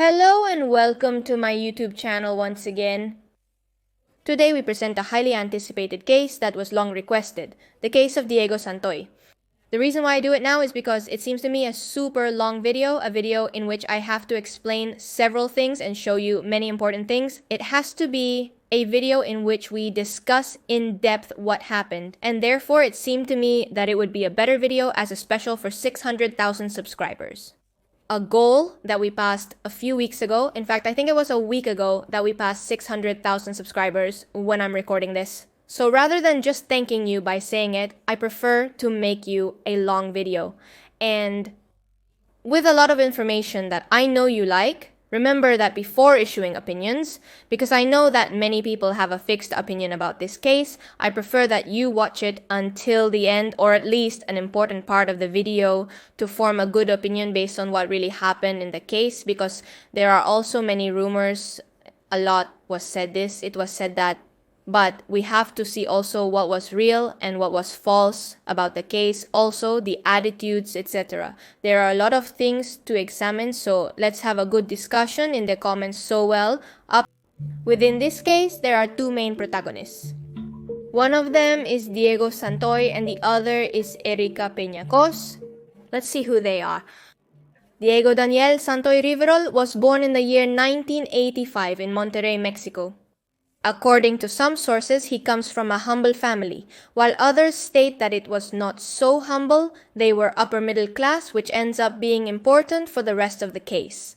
Hello and welcome to my YouTube channel once again. Today we present a highly anticipated case that was long requested, the case of Diego Santoy. The reason why I do it now is because it seems to me a super long video, a video in which I have to explain several things and show you many important things. It has to be a video in which we discuss in depth what happened, and therefore it seemed to me that it would be a better video as a special for 600,000 subscribers. A goal that we passed a few weeks ago. In fact, I think it was a week ago that we passed 600,000 subscribers when I'm recording this. So rather than just thanking you by saying it, I prefer to make you a long video. And with a lot of information that I know you like. Remember that before issuing opinions, because I know that many people have a fixed opinion about this case, I prefer that you watch it until the end, or at least an important part of the video, to form a good opinion based on what really happened in the case, because there are also many rumors. A lot was said this, it was said that, but we have to see also what was real and what was false about the case, also the attitudes, etc. There are a lot of things to examine, so let's have a good discussion in the comments. Within this case, there are two main protagonists. One of them is Diego Santoy and the other is Erica Peñacos. Let's see who they are. Diego Daniel Santoy Riverol was born in the year 1985 in Monterrey, Mexico. According to some sources, he comes from a humble family, while others state that it was not so humble. They were upper middle class, which ends up being important for the rest of the case.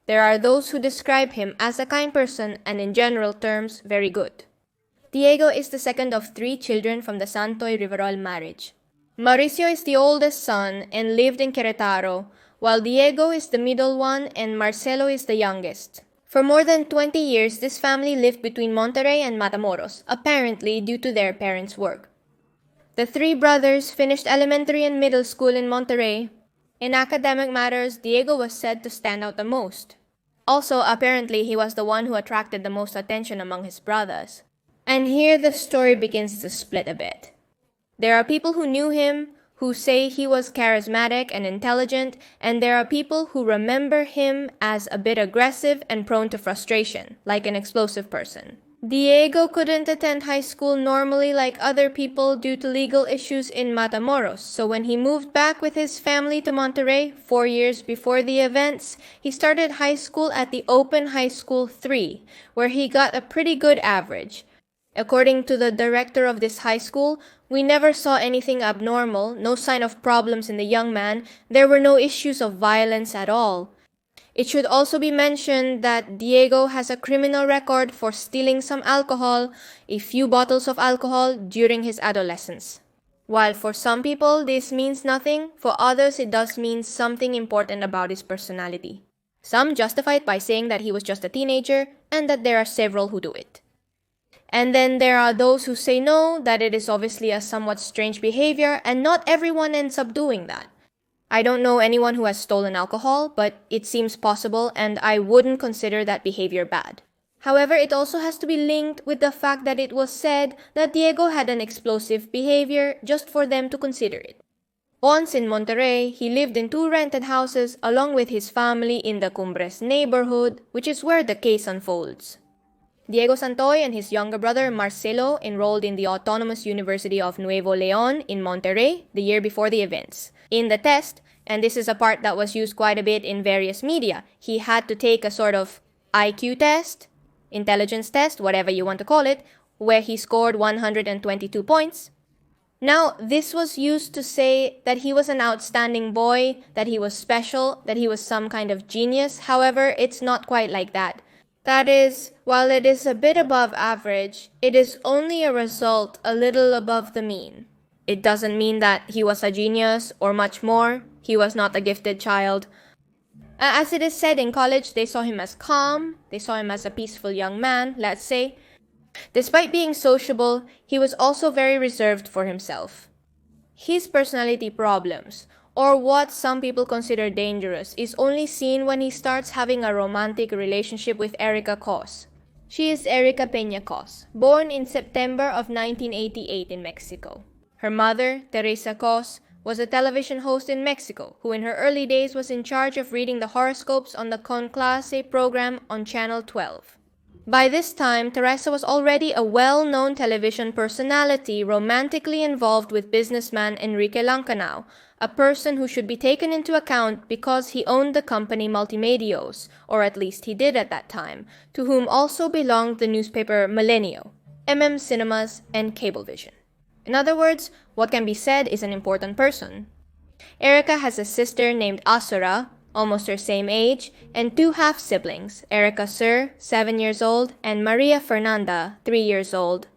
There are those who describe him as a kind person and in general terms, very good. Diego is the second of 3 children from the Santoy Riverol marriage. Mauricio is the oldest son and lived in Querétaro, while Diego is the middle one and Marcelo is the youngest. For more than 20 years, this family lived between Monterrey and Matamoros, apparently due to their parents' work. The 3 brothers finished elementary and middle school in Monterrey. In academic matters, Diego was said to stand out the most. Also, apparently, he was the one who attracted the most attention among his brothers. And here the story begins to split a bit. There are people who knew him, who say he was charismatic and intelligent, and there are people who remember him as a bit aggressive and prone to frustration, like an explosive person. Diego couldn't attend high school normally like other people due to legal issues in Matamoros, so when he moved back with his family to Monterrey 4 years before the events, he started high school at the Open High School 3, where he got a pretty good average. According to the director of this high school, we never saw anything abnormal, no sign of problems in the young man. There were no issues of violence at all. It should also be mentioned that Diego has a criminal record for stealing some alcohol, a few bottles of alcohol, during his adolescence. While for some people this means nothing, for others it does mean something important about his personality. Some justify it by saying that he was just a teenager and that there are several who do it. And then there are those who say no, that it is obviously a somewhat strange behavior, and not everyone ends up doing that. I don't know anyone who has stolen alcohol, but it seems possible, and I wouldn't consider that behavior bad. However, it also has to be linked with the fact that it was said that Diego had an explosive behavior just for them to consider it. Once in Monterrey, he lived in 2 rented houses along with his family in the CUMBRES neighborhood, which is where the case unfolds. Diego Santoy and his younger brother Marcelo enrolled in the Autonomous University of Nuevo León in Monterrey the year before the events. In the test, and this is a part that was used quite a bit in various media, he had to take a sort of IQ test, intelligence test, whatever you want to call it, where he scored 122 points. Now, this was used to say that he was an outstanding boy, that he was special, that he was some kind of genius. However, it's not quite like that. That is, while it is a bit above average, it is only a result a little above the mean. It doesn't mean that he was a genius or much more. He was not a gifted child. As it is said in college, they saw him as calm, they saw him as a peaceful young man, let's say. Despite being sociable, he was also very reserved for himself. His personality problems, or what some people consider dangerous, is only seen when he starts having a romantic relationship with Erica Cos. She is Erica Peñacos, born in September of 1988 in Mexico. Her mother, Teresa Cos, was a television host in Mexico who in her early days was in charge of reading the horoscopes on the Con Clase program on Channel 12. By this time, Teresa was already a well-known television personality romantically involved with businessman Enrique Lancanao, a person who should be taken into account because he owned the company Multimedios, or at least he did at that time, to whom also belonged the newspaper Milenio, Cinemas, and Cablevision. In other words, what can be said is an important person. Erica has a sister named Asura, almost her same age, and two half-siblings, Erica Sir, 7 years old, and Maria Fernanda, 3 years old.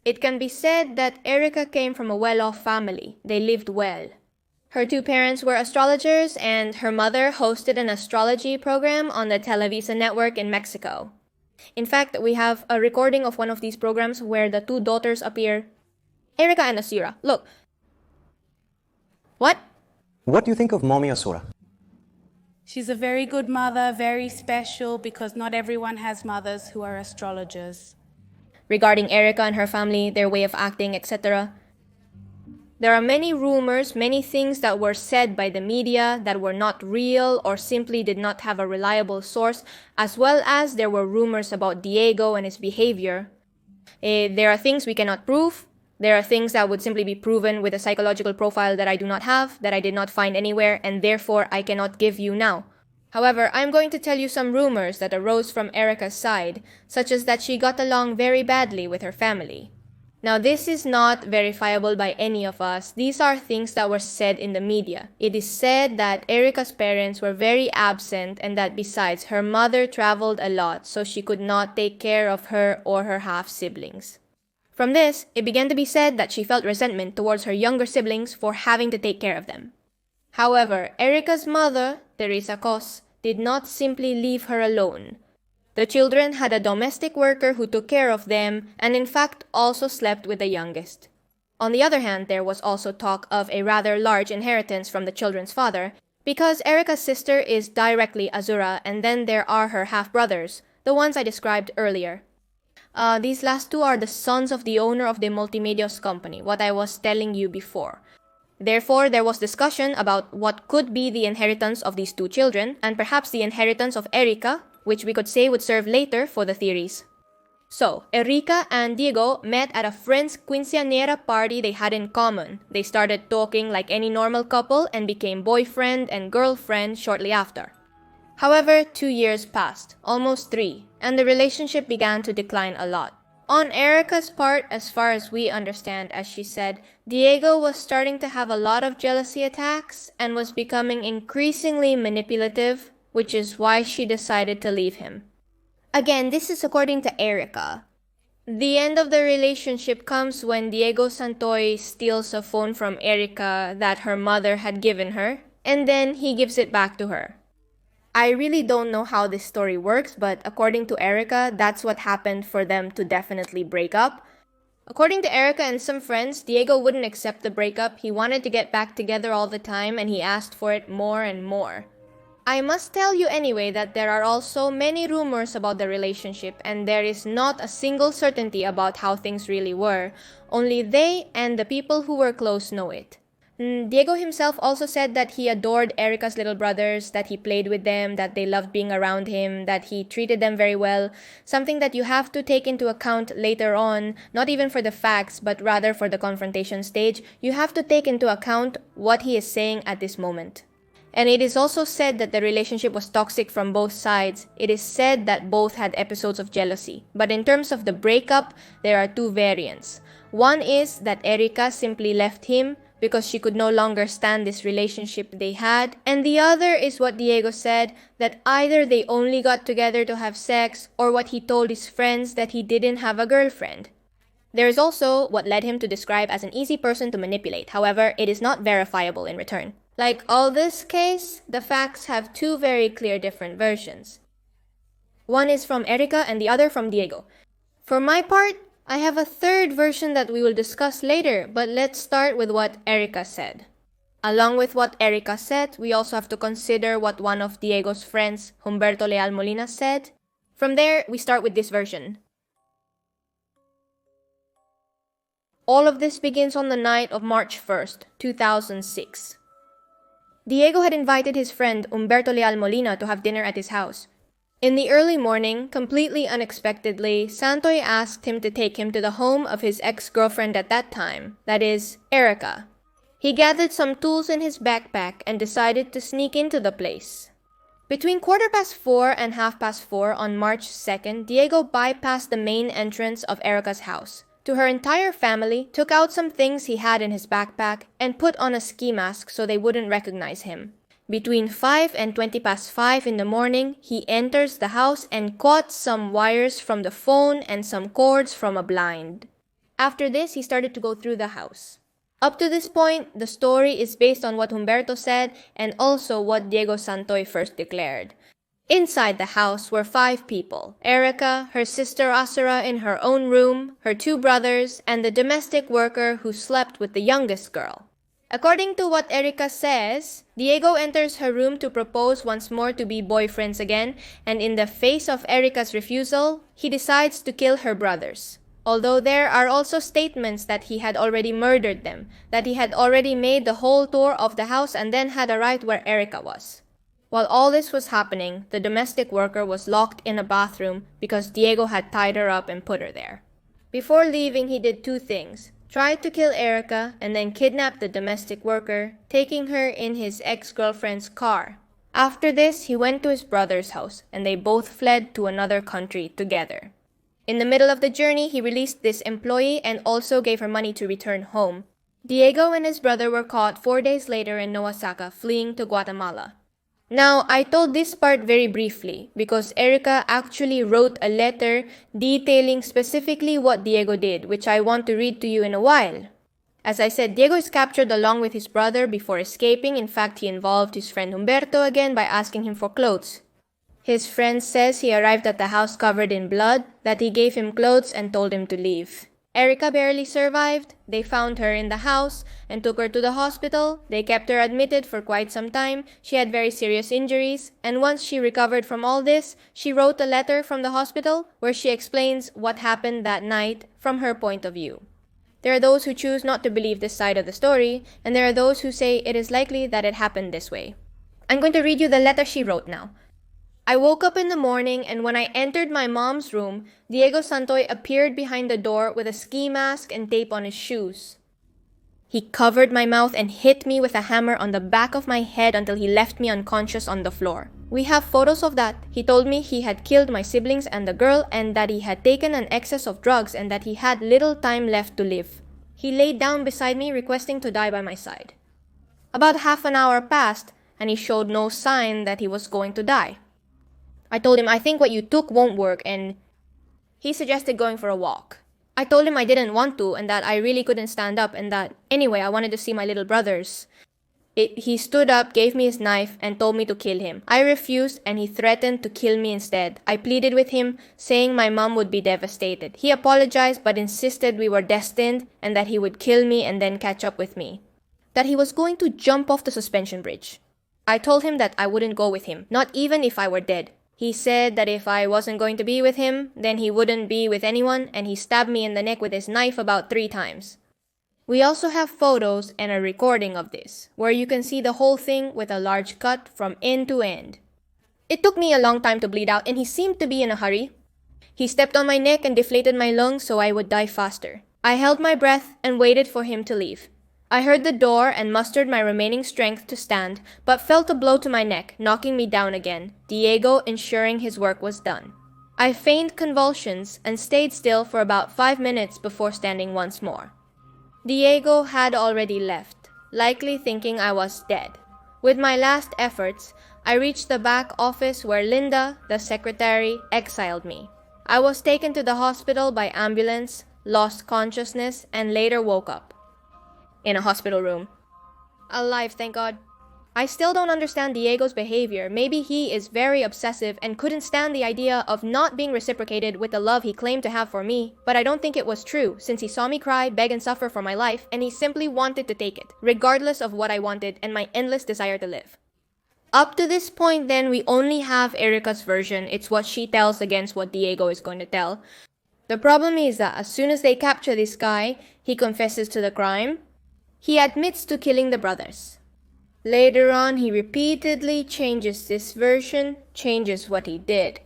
It can be said that Erica came from a well-off family. They lived well. Her two parents were astrologers, and her mother hosted an astrology program on the Televisa network in Mexico. In fact, we have a recording of one of these programs where the two daughters appear. Erica and Asura, look. What? What do you think of Mommy Asura? She's a very good mother, very special, because not everyone has mothers who are astrologers. Regarding Erica and her family, their way of acting, etc., there are many rumors, many things that were said by the media that were not real or simply did not have a reliable source, as well as there were rumors about Diego and his behavior. There are things we cannot prove. There are things that would simply be proven with a psychological profile that I do not have, that I did not find anywhere, and therefore I cannot give you now. However, I'm going to tell you some rumors that arose from Erica's side, such as that she got along very badly with her family. Now, this is not verifiable by any of us. These are things that were said in the media. It is said that Erica's parents were very absent and that besides, her mother traveled a lot, so she could not take care of her or her half-siblings. From this, it began to be said that she felt resentment towards her younger siblings for having to take care of them. However, Erica's mother, Teresa Cos, did not simply leave her alone. The children had a domestic worker who took care of them and in fact also slept with the youngest. On the other hand, there was also talk of a rather large inheritance from the children's father because Erica's sister is directly Azura and then there are her half-brothers, the ones I described earlier. These last two are the sons of the owner of the Multimedios company, what I was telling you before. Therefore, there was discussion about what could be the inheritance of these two children, and perhaps the inheritance of Erica, which we could say would serve later for the theories. So, Erica and Diego met at a friend's quinceañera party they had in common. They started talking like any normal couple and became boyfriend and girlfriend shortly after. However, 2 years passed, almost 3, and the relationship began to decline a lot. On Erica's part, as far as we understand, as she said, Diego was starting to have a lot of jealousy attacks and was becoming increasingly manipulative, which is why she decided to leave him. Again, this is according to Erica. The end of the relationship comes when Diego Santoy steals a phone from Erica that her mother had given her, and then he gives it back to her. I really don't know how this story works, but according to Erica, that's what happened for them to definitely break up. According to Erica and some friends, Diego wouldn't accept the breakup. He wanted to get back together all the time and he asked for it more and more. I must tell you anyway that there are also many rumors about the relationship and there is not a single certainty about how things really were. Only they and the people who were close know it. Diego himself also said that he adored Erica's little brothers, that he played with them, that they loved being around him, that he treated them very well, something that you have to take into account later on, not even for the facts, but rather for the confrontation stage. You have to take into account what he is saying at this moment. And it is also said that the relationship was toxic from both sides. It is said that both had episodes of jealousy. But in terms of the breakup, there are two variants. One is that Erica simply left him because she could no longer stand this relationship they had. And the other is what Diego said, that either they only got together to have sex or what he told his friends that he didn't have a girlfriend. There is also what led him to describe as an easy person to manipulate. However, it is not verifiable in return. Like all this case, the facts have two very clear different versions. One is from Erica and the other from Diego. For my part, I have a third version that we will discuss later, but let's start with what Erica said. Along with what Erica said, we also have to consider what one of Diego's friends, Humberto Leal Molina, said. From there, we start with this version. All of this begins on the night of March 1st, 2006. Diego had invited his friend Humberto Leal Molina to have dinner at his house. In the early morning, completely unexpectedly, Santoy asked him to take him to the home of his ex-girlfriend at that time, that is, Erica. He gathered some tools in his backpack and decided to sneak into the place. Between 4:15 and 4:30 on March 2nd, Diego bypassed the main entrance of Erica's house. To her entire family, took out some things he had in his backpack, and put on a ski mask so they wouldn't recognize him. Between 5 and 5:20 in the morning, he enters the house and caught some wires from the phone and some cords from a blind. After this, he started to go through the house. Up to this point, the story is based on what Humberto said and also what Diego Santoy first declared. Inside the house were 5 people: Erica, her sister Asura in her own room, her 2 brothers, and the domestic worker who slept with the youngest girl. According to what Erica says, Diego enters her room to propose once more to be boyfriends again, and in the face of Erica's refusal, he decides to kill her brothers. Although there are also statements that he had already murdered them, that he had already made the whole tour of the house and then had arrived where Erica was. While all this was happening, the domestic worker was locked in a bathroom because Diego had tied her up and put her there. Before leaving, he did 2 things. Tried to kill Erica and then kidnapped the domestic worker, taking her in his ex-girlfriend's car. After this, he went to his brother's house and they both fled to another country together. In the middle of the journey, he released this employee and also gave her money to return home. Diego and his brother were caught 4 days later in Noasaka, fleeing to Guatemala. Now, I told this part very briefly because Erica actually wrote a letter detailing specifically what Diego did, which I want to read to you in a while. As I said, Diego is captured along with his brother before escaping. In fact, he involved his friend Humberto again by asking him for clothes. His friend says he arrived at the house covered in blood, that he gave him clothes and told him to leave. Erica barely survived. They found her in the house and took her to the hospital. They kept her admitted for quite some time. She had very serious injuries, and once she recovered from all this, she wrote a letter from the hospital where she explains what happened that night from her point of view. There are those who choose not to believe this side of the story, and there are those who say it is likely that it happened this way. I'm going to read you the letter she wrote now. I woke up in the morning, and when I entered my mom's room, Diego Santoy appeared behind the door with a ski mask and tape on his shoes. He covered my mouth and hit me with a hammer on the back of my head until he left me unconscious on the floor. We have photos of that. He told me he had killed my siblings and the girl, and that he had taken an excess of drugs and that he had little time left to live. He laid down beside me, requesting to die by my side. About half an hour passed, and he showed no sign that he was going to die. I told him, I think what you took won't work, and he suggested going for a walk. I told him I didn't want to, and that I really couldn't stand up, and that, anyway, I wanted to see my little brothers. He stood up, gave me his knife, and told me to kill him. I refused, and he threatened to kill me instead. I pleaded with him, saying my mom would be devastated. He apologized, but insisted we were destined, and that he would kill me and then catch up with me. That he was going to jump off the suspension bridge. I told him that I wouldn't go with him, not even if I were dead. He said that if I wasn't going to be with him, then he wouldn't be with anyone, and he stabbed me in the neck with his knife about 3 times. We also have photos and a recording of this, where you can see the whole thing with a large cut from end to end. It took me a long time to bleed out, and he seemed to be in a hurry. He stepped on my neck and deflated my lungs so I would die faster. I held my breath and waited for him to leave. I heard the door and mustered my remaining strength to stand, but felt a blow to my neck, knocking me down again, Diego ensuring his work was done. I feigned convulsions and stayed still for about 5 minutes before standing once more. Diego had already left, likely thinking I was dead. With my last efforts, I reached the back office where Linda, the secretary, exiled me. I was taken to the hospital by ambulance, lost consciousness, and later woke up. In a hospital room. Alive, thank God. I still don't understand Diego's behavior. Maybe he is very obsessive and couldn't stand the idea of not being reciprocated with the love he claimed to have for me. But I don't think it was true, since he saw me cry, beg, and suffer for my life, and he simply wanted to take it, regardless of what I wanted and my endless desire to live. Up to this point, then, we only have Erica's version. It's what she tells against what Diego is going to tell. The problem is that as soon as they capture this guy, he confesses to the crime. He admits to killing the brothers. Later on, he repeatedly changes this version, changes what he did.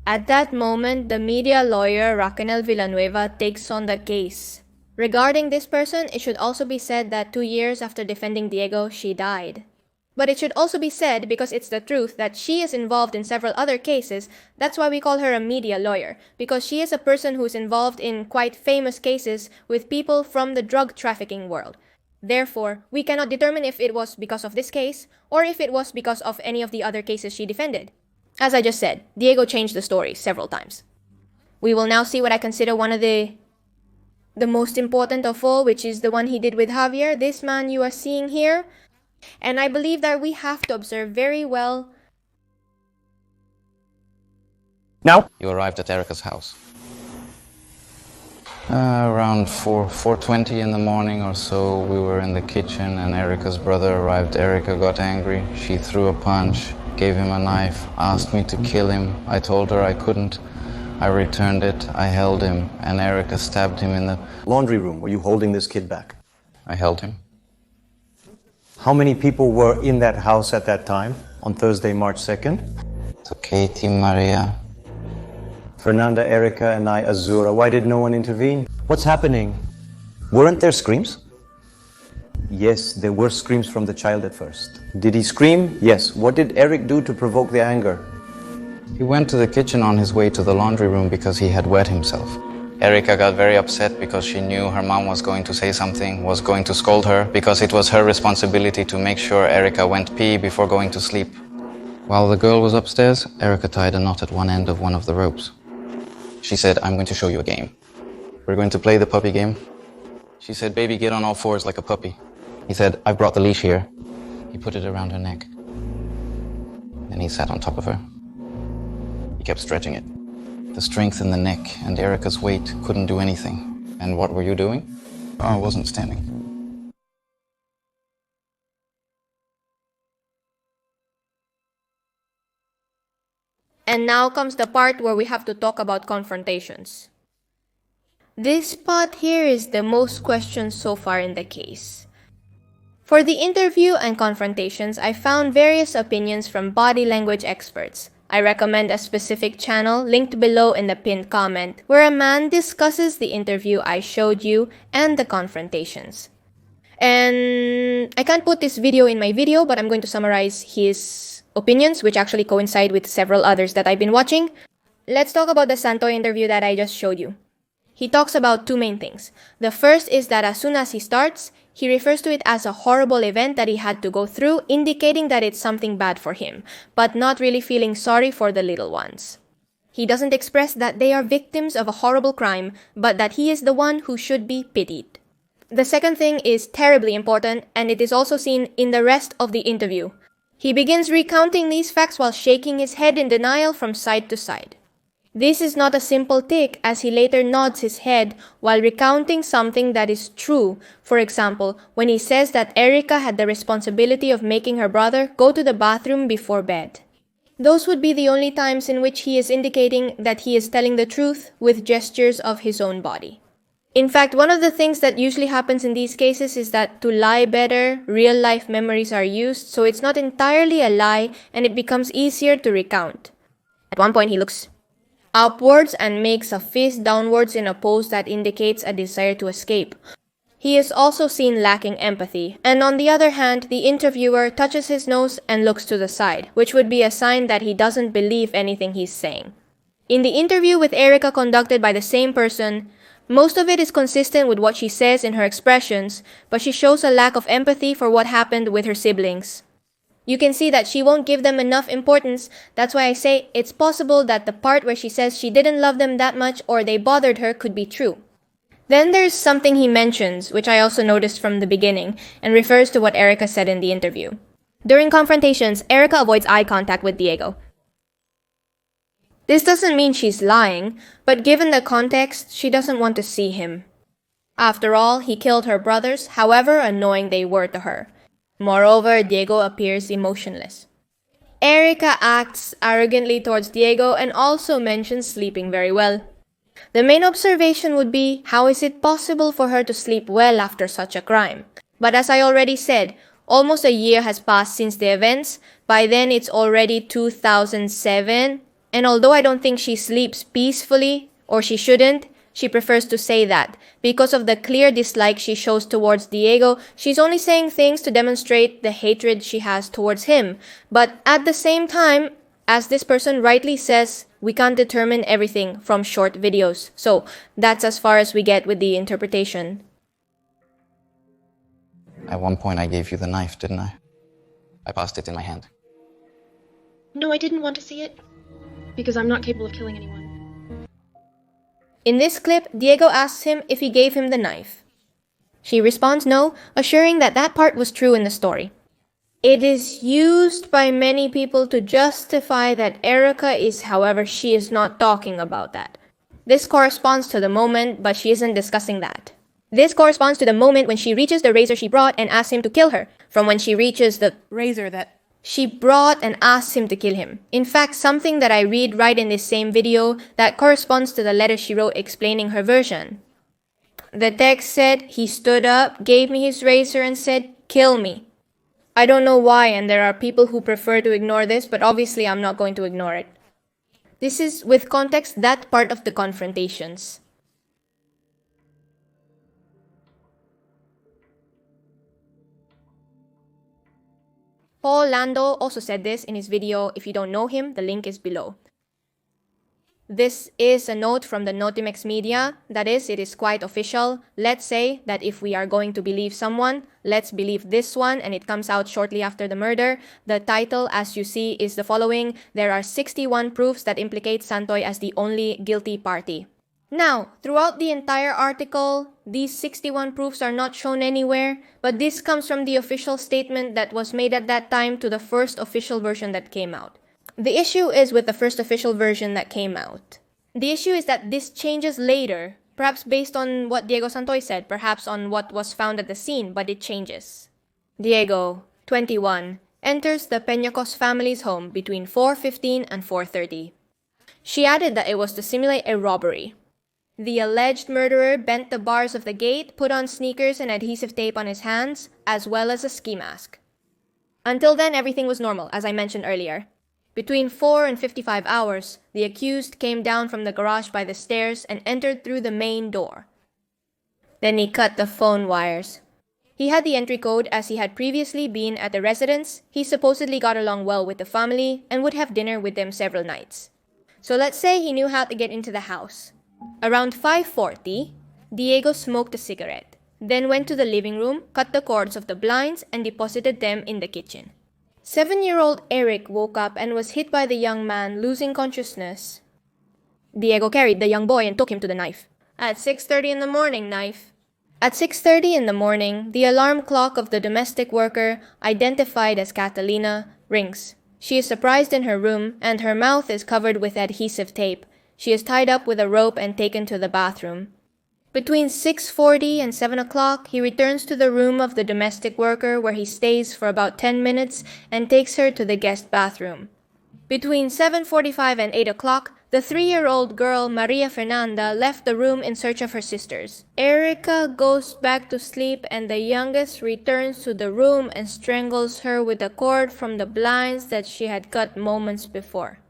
At that moment, the media lawyer Raquel Villanueva takes on the case. Regarding this person, it should also be said that 2 years after defending Diego, she died. But it should also be said, because it's the truth, that she is involved in several other cases. That's why we call her a media lawyer, because she is a person who is involved in quite famous cases with people from the drug trafficking world. Therefore, we cannot determine if it was because of this case, or if it was because of any of the other cases she defended. As I just said, Diego changed the story several times. We will now see what I consider one of the most important of all, which is the one he did with Javier, this man you are seeing here. And I believe that we have to observe very well. Now? You arrived at Erica's house. Around 4:20 in the morning or so, we were in the kitchen and Erica's brother arrived. Erica got angry. She threw a punch, gave him a knife, asked me to kill him. I told her I couldn't. I returned it, I held him, and Erica stabbed him in the Laundry room. Were you holding this kid back? I held him. How many people were in that house at that time, on Thursday, March 2nd? So Katie, Maria. Fernanda, Erica, and I, Azura. Why did no one intervene? What's happening? Weren't there screams? Yes, there were screams from the child at first. Did he scream? Yes. What did Eric do to provoke the anger? He went to the kitchen on his way to the laundry room because he had wet himself. Erica got very upset because she knew her mom was going to say something, was going to scold her, because it was her responsibility to make sure Erica went pee before going to sleep. While the girl was upstairs, Erica tied a knot at one end of one of the ropes. She said, "I'm going to show you a game. We're going to play the puppy game." She said, "Baby, get on all fours like a puppy." He said, "I've brought the leash here." He put it around her neck. Then he sat on top of her. He kept stretching it. The strength in the neck and Erica's weight couldn't do anything. And what were you doing? Oh, I wasn't standing. And now comes the part where we have to talk about confrontations. This part here is the most questioned so far in the case. For the interview and confrontations, I found various opinions from body language experts. I recommend a specific channel linked below in the pinned comment where a man discusses the interview I showed you and the confrontations. And I can't put this video in my video, but I'm going to summarize his opinions, which actually coincide with several others that I've been watching. Let's talk about the Santoy interview that I just showed you. He talks about two main things. The first is that as soon as he starts, he refers to it as a horrible event that he had to go through, indicating that it's something bad for him, but not really feeling sorry for the little ones. He doesn't express that they are victims of a horrible crime, but that he is the one who should be pitied. The second thing is terribly important, and it is also seen in the rest of the interview. He begins recounting these facts while shaking his head in denial from side to side. This is not a simple tick, as he later nods his head while recounting something that is true. For example, when he says that Erica had the responsibility of making her brother go to the bathroom before bed. Those would be the only times in which he is indicating that he is telling the truth with gestures of his own body. In fact, one of the things that usually happens in these cases is that to lie better, real-life memories are used, so it's not entirely a lie and it becomes easier to recount. At one point, he looks upwards and makes a fist downwards in a pose that indicates a desire to escape. He is also seen lacking empathy, and on the other hand, the interviewer touches his nose and looks to the side, which would be a sign that he doesn't believe anything he's saying. In the interview with Erica conducted by the same person, most of it is consistent with what she says in her expressions, but she shows a lack of empathy for what happened with her siblings. You can see that she won't give them enough importance. That's why I say it's possible that the part where she says she didn't love them that much or they bothered her could be true. Then there's something he mentions, which I also noticed from the beginning, and refers to what Erica said in the interview. During confrontations, Erica avoids eye contact with Diego. This doesn't mean she's lying, but given the context, she doesn't want to see him. After all, he killed her brothers, however annoying they were to her. Moreover, Diego appears emotionless. Erica acts arrogantly towards Diego and also mentions sleeping very well. The main observation would be, how is it possible for her to sleep well after such a crime? But as I already said, almost a year has passed since the events. By then it's already 2007, and although I don't think she sleeps peacefully, or she shouldn't, she prefers to say that. Because of the clear dislike she shows towards Diego, she's only saying things to demonstrate the hatred she has towards him. But at the same time, as this person rightly says, we can't determine everything from short videos. So that's as far as we get with the interpretation. At one point I gave you the knife, didn't I? I passed it in my hand. No, I didn't want to see it. Because I'm not capable of killing anyone. In this clip, Diego asks him if he gave him the knife. She responds no, assuring that that part was true in the story. It is used by many people to justify that Erica is, however, she is not talking about that. This corresponds to the moment, but she isn't discussing that. This corresponds to the moment when she reaches the razor she brought and asks him to kill her, from when she reaches the Razor that she brought and asked him to kill him. In fact, something that I read right in this same video that corresponds to the letter she wrote explaining her version. The text said, he stood up, gave me his razor and said, kill me. I don't know why, and there are people who prefer to ignore this, but obviously I'm not going to ignore it. This is, with context, that part of the confrontations. Paul Lando also said this in his video. If you don't know him, the link is below. This is a note from the Notimex media. That is, it is quite official. Let's say that if we are going to believe someone, let's believe this one, and it comes out shortly after the murder. The title, as you see, is the following. There are 61 proofs that implicate Santoy as the only guilty party. Now, throughout the entire article, these 61 proofs are not shown anywhere, but this comes from the official statement that was made at that time to the first official version that came out. The issue is with the first official version that came out. The issue is that this changes later, perhaps based on what Diego Santoy said, perhaps on what was found at the scene, but it changes. Diego, 21, enters the Peñacos family's home between 4:15 and 4:30. She added that it was to simulate a robbery. The alleged murderer bent the bars of the gate, put on sneakers and adhesive tape on his hands, as well as a ski mask. Until then, everything was normal, as I mentioned earlier. Between 4 and 55 hours, the accused came down from the garage by the stairs and entered through the main door. Then he cut the phone wires. He had the entry code as he had previously been at the residence. He supposedly got along well with the family and would have dinner with them several nights. So let's say he knew how to get into the house. Around 5:40, Diego smoked a cigarette, then went to the living room, cut the cords of the blinds, and deposited them in the kitchen. 7-year-old Eric woke up and was hit by the young man, losing consciousness. Diego carried the young boy and took him to the knife. At 6:30 in the morning, knife. At 6:30 in the morning, the alarm clock of the domestic worker, identified as Catalina, rings. She is surprised in her room, and her mouth is covered with adhesive tape. She is tied up with a rope and taken to the bathroom. Between 6:40 and 7 o'clock, he returns to the room of the domestic worker where he stays for about 10 minutes and takes her to the guest bathroom. Between 7:45 and 8 o'clock, the 3-year-old girl Maria Fernanda left the room in search of her sisters. Erica goes back to sleep and the youngest returns to the room and strangles her with a cord from the blinds that she had cut moments before.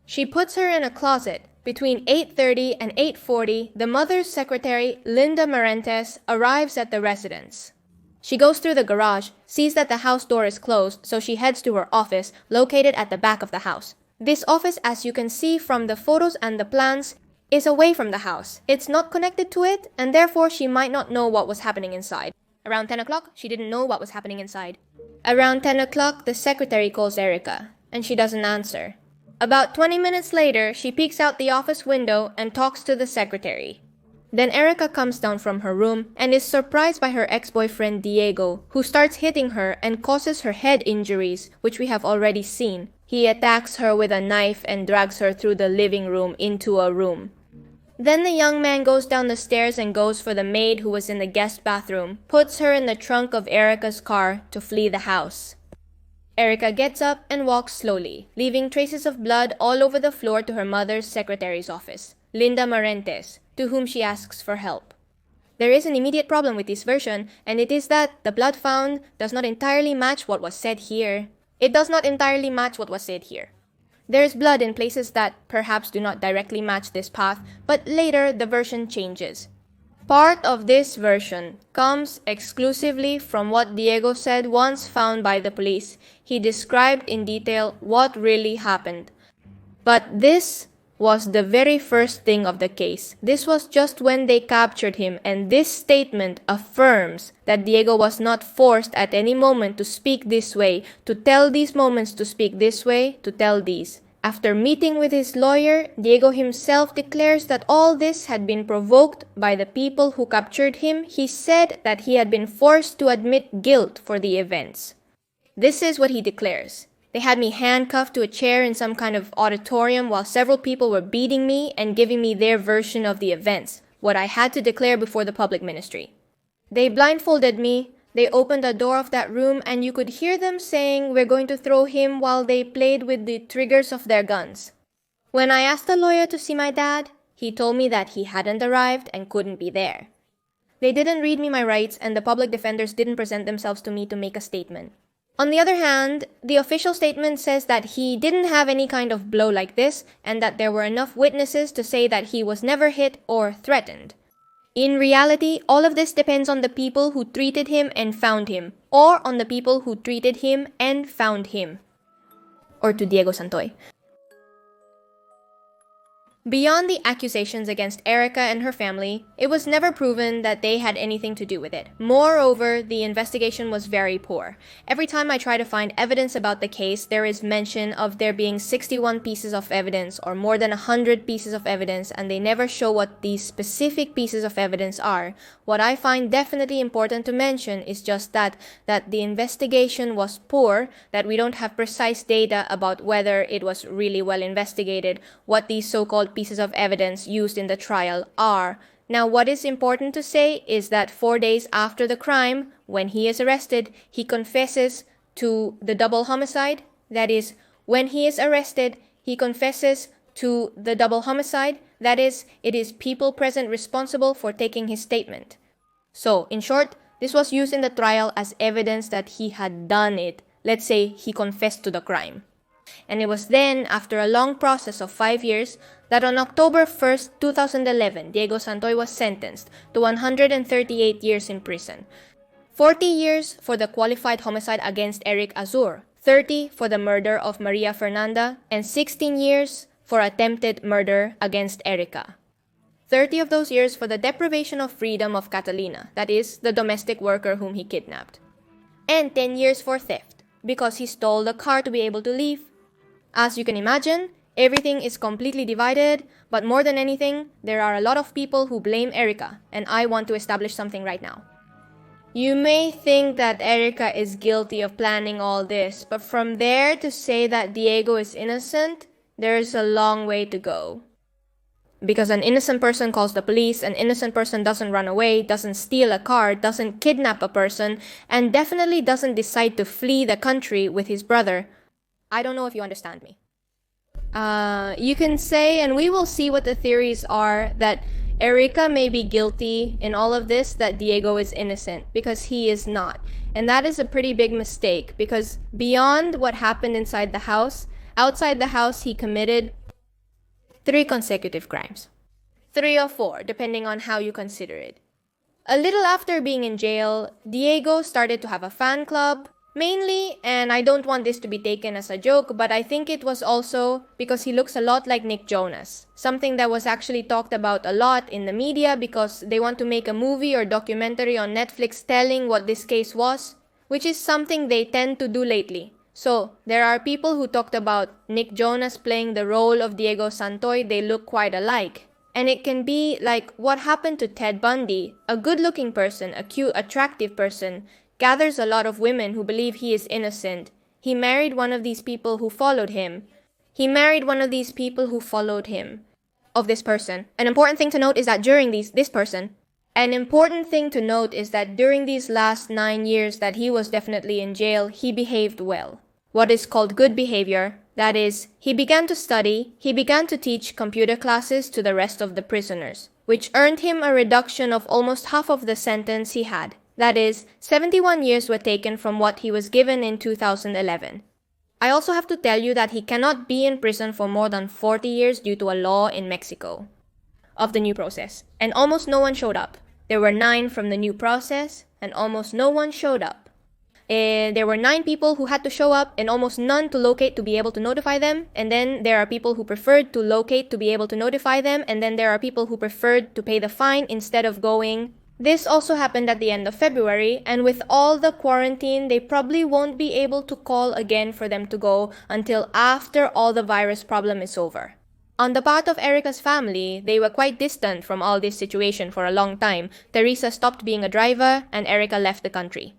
She puts her in a closet. Between 8:30 and 8:40, the mother's secretary, Linda Marentes, arrives at the residence. She goes through the garage, sees that the house door is closed, so she heads to her office, located at the back of the house. This office, as you can see from the photos and the plans, is away from the house. It's not connected to it, and therefore she might not know what was happening inside. Around 10 o'clock, she didn't know what was happening inside. Around 10 o'clock, the secretary calls Erica, and she doesn't answer. About 20 minutes later, she peeks out the office window and talks to the secretary. Then Erica comes down from her room and is surprised by her ex-boyfriend Diego, who starts hitting her and causes her head injuries, which we have already seen. He attacks her with a knife and drags her through the living room into a room. Then the young man goes down the stairs and goes for the maid who was in the guest bathroom, puts her in the trunk of Erica's car to flee the house. Erica gets up and walks slowly, leaving traces of blood all over the floor to her mother's secretary's office, Linda Marentes, to whom she asks for help. There is an immediate problem with this version, and it is that the blood found does not entirely match what was said here. It does not entirely match what was said here. There is blood in places that perhaps do not directly match this path, but later the version changes. Part of this version comes exclusively from what Diego said once found by the police. He described in detail what really happened. But this was the very first thing of the case. This was just when they captured him, and this statement affirms that Diego was not forced at any moment to speak this way, to tell these moments to speak this way, to tell these. After meeting with his lawyer, Diego himself declares that all this had been provoked by the people who captured him. He said that he had been forced to admit guilt for the events. This is what he declares. They had me handcuffed to a chair in some kind of auditorium while several people were beating me and giving me their version of the events, what I had to declare before the public ministry. They blindfolded me. They opened the door of that room and you could hear them saying, "We're going to throw him," while they played with the triggers of their guns. When I asked the lawyer to see my dad, he told me that he hadn't arrived and couldn't be there. They didn't read me my rights and the public defenders didn't present themselves to me to make a statement. On the other hand, the official statement says that he didn't have any kind of blow like this and that there were enough witnesses to say that he was never hit or threatened. In reality, all of this depends on the people who treated him and found him, or on the people who treated him and found him. Or to Diego Santoy. Beyond the accusations against Erica and her family, it was never proven that they had anything to do with it. Moreover, the investigation was very poor. Every time I try to find evidence about the case, there is mention of there being 61 pieces of evidence or more than 100 pieces of evidence, and they never show what these specific pieces of evidence are. What I find definitely important to mention is just that the investigation was poor, that we don't have precise data about whether it was really well investigated, what these so-called pieces of evidence used in the trial are. Now, what is important to say is that 4 days after the crime, when he is arrested, he confesses to the double homicide. That is, when he is arrested, he confesses to the double homicide. That is, it is people present responsible for taking his statement. So, in short, this was used in the trial as evidence that he had done it. Let's say he confessed to the crime. And it was then, after a long process of 5 years, that on October 1st, 2011, Diego Santoy was sentenced to 138 years in prison. 40 years for the qualified homicide against Eric Azur, 30 for the murder of Maria Fernanda, and 16 years for attempted murder against Erica. 30 of those years for the deprivation of freedom of Catalina, that is, the domestic worker whom he kidnapped. And 10 years for theft, because he stole the car to be able to leave. As you can imagine, everything is completely divided, but more than anything, there are a lot of people who blame Erica, and I want to establish something right now. You may think that Erica is guilty of planning all this, but from there to say that Diego is innocent, there's a long way to go. Because an innocent person calls the police, an innocent person doesn't run away, doesn't steal a car, doesn't kidnap a person, and definitely doesn't decide to flee the country with his brother. I don't know if you understand me. You can say, and we will see what the theories are, that Erica may be guilty in all of this, that Diego is innocent, because he is not. And that is a pretty big mistake, because beyond what happened inside the house, outside the house he committed 3 consecutive crimes. 3 or 4, depending on how you consider it. A little after being in jail, Diego started to have a fan club, mainly, and I don't want this to be taken as a joke, but I think it was also because he looks a lot like Nick Jonas. Something that was actually talked about a lot in the media because they want to make a movie or documentary on Netflix telling what this case was, which is something they tend to do lately. So, there are people who talked about Nick Jonas playing the role of Diego Santoy. They look quite alike. And it can be like what happened to Ted Bundy, a good-looking person, a cute, attractive person, gathers a lot of women who believe he is innocent. He married one of these people who followed him. Of this person. An important thing to note is that during during these last 9 years that he was definitely in jail, he behaved well. what is called good behavior. That is, he began to study, he began to teach computer classes to the rest of the prisoners, which earned him a reduction of almost half of the sentence he had. That is, 71 years were taken from what he was given in 2011. I also have to tell you that he cannot be in prison for more than 40 years due to a law in Mexico of the new process, and almost no one showed up. There were 9 from the new process, and almost no one showed up. There were 9 people who had to show up, and almost none to locate to be able to notify them, and then there are people who preferred to locate to be able to notify them, and then there are people who preferred to pay the fine instead of going. This also happened at the end of February, and with all the quarantine, they probably won't be able to call again for them to go until after all the virus problem is over. On the part of Erica's family, they were quite distant from all this situation for a long time. Teresa stopped being a driver, and Erica left the country.